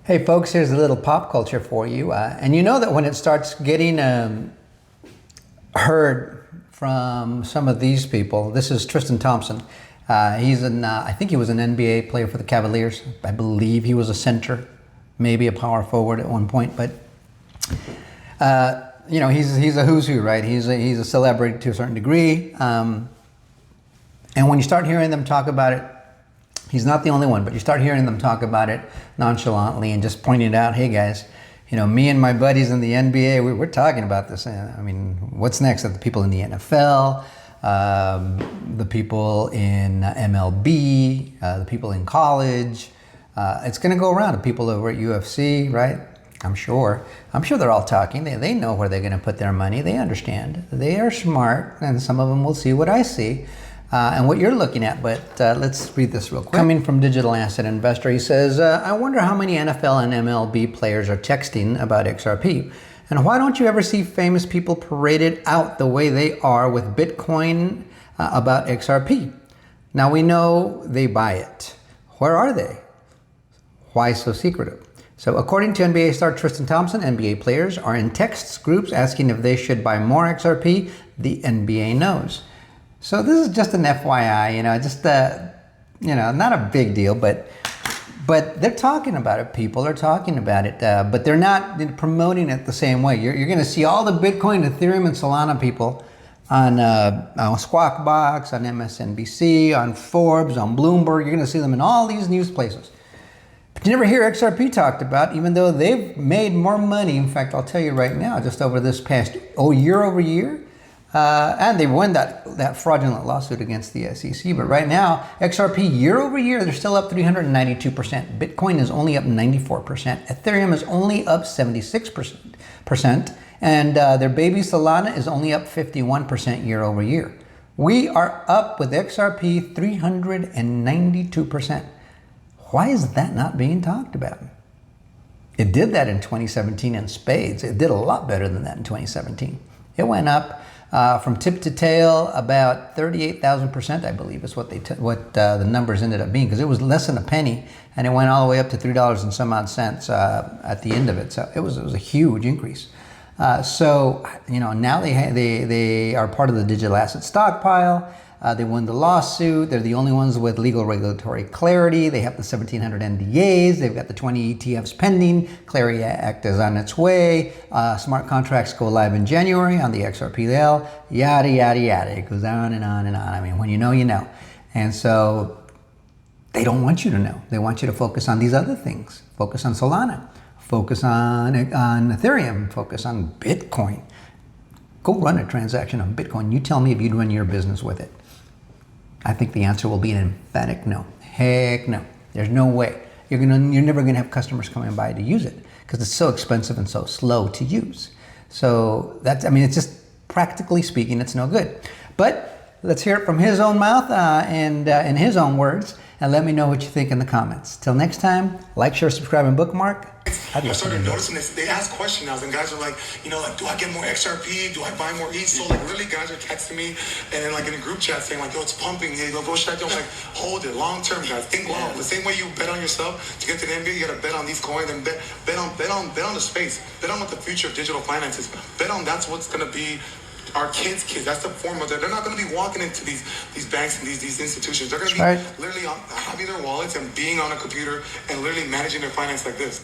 Hey folks, here's a little pop culture for you. And you know that when it starts getting heard from some of these people, this is Tristan Thompson. I think he was an NBA player for the Cavaliers. I believe he was a center, maybe a power forward at one point. But, he's a who's who, right? He's a celebrity to a certain degree. And when you start hearing them talk about it, he's not the only one, but you start hearing them talk about it nonchalantly and just pointing out, hey guys, me and my buddies in the NBA, we're talking about this. I mean, what's next? The people in the NFL, the people in MLB, the people in college. It's going to go around. The people over at UFC, right? I'm sure they're all talking. They know where they're going to put their money. They understand. They are smart, and some of them will see what I see. And what you're looking at, but let's read this real quick. Coming from Digital Asset Investor, he says, I wonder how many NFL and MLB players are texting about XRP. And why don't you ever see famous people paraded out the way they are with Bitcoin about XRP? Now we know they buy it. Where are they? Why so secretive? So according to NBA star Tristan Thompson, NBA players are in text groups asking if they should buy more XRP. The NBA knows. So this is just an FYI, not a big deal, but they're talking about it. People are talking about it, but they're not promoting it the same way. You're going to see all the Bitcoin, Ethereum, and Solana people on Squawk Box, on MSNBC, on Forbes, on Bloomberg. You're going to see them in all these news places. But you never hear XRP talked about, even though they've made more money. In fact, I'll tell you right now, just over this past year over year. And they won that fraudulent lawsuit against the SEC. But right now, XRP year over year, they're still up 392%. Bitcoin is only up 94%. Ethereum is only up 76%. And their baby Solana is only up 51% year over year. We are up with XRP 392%. Why is that not being talked about? It did that in 2017 in spades. It did a lot better than that in 2017. It went up from tip to tail about 38,000%, I believe, is what the numbers ended up being, because it was less than a penny, and it went all the way up to $3 and some odd cents at the end of it. So it was a huge increase. Now they are part of the digital asset stockpile. They won the lawsuit. They're the only ones with legal regulatory clarity. They have the 1,700 NDAs. They've got the 20 ETFs pending. Clarity Act is on its way. Smart contracts go live in January on the XRPL. Yada, yada, yada. It goes on and on and on. I mean, when you know, you know. And so they don't want you to know. They want you to focus on these other things. Focus on Solana. Focus on Ethereum. Focus on Bitcoin. Go run a transaction on Bitcoin. You tell me if you'd run your business with it. I think the answer will be an emphatic no. Heck no. There's no way. You're never gonna have customers coming by to use it because it's so expensive and so slow to use. So it's just practically speaking, it's no good. But let's hear it from his own mouth and in his own words, and let me know what you think in the comments. Till next time, like, share, subscribe, and bookmark. I started noticing this. They ask questions now, and guys are like, do I get more XRP? Do I buy more ETH? So really, guys are texting me, and then in a group chat saying yo, it's pumping. Hey, go check. I'm like, hold it, long term, guys. Think long. The same way you bet on yourself to get to the NBA, you gotta bet on these coins and bet on the space. Bet on what the future of digital finance is. Bet on that's what's gonna be. Our kids. That's the form of that. They're not going to be walking into these banks and these institutions. They're going to be literally having their wallets and being on a computer and literally managing their finance like this.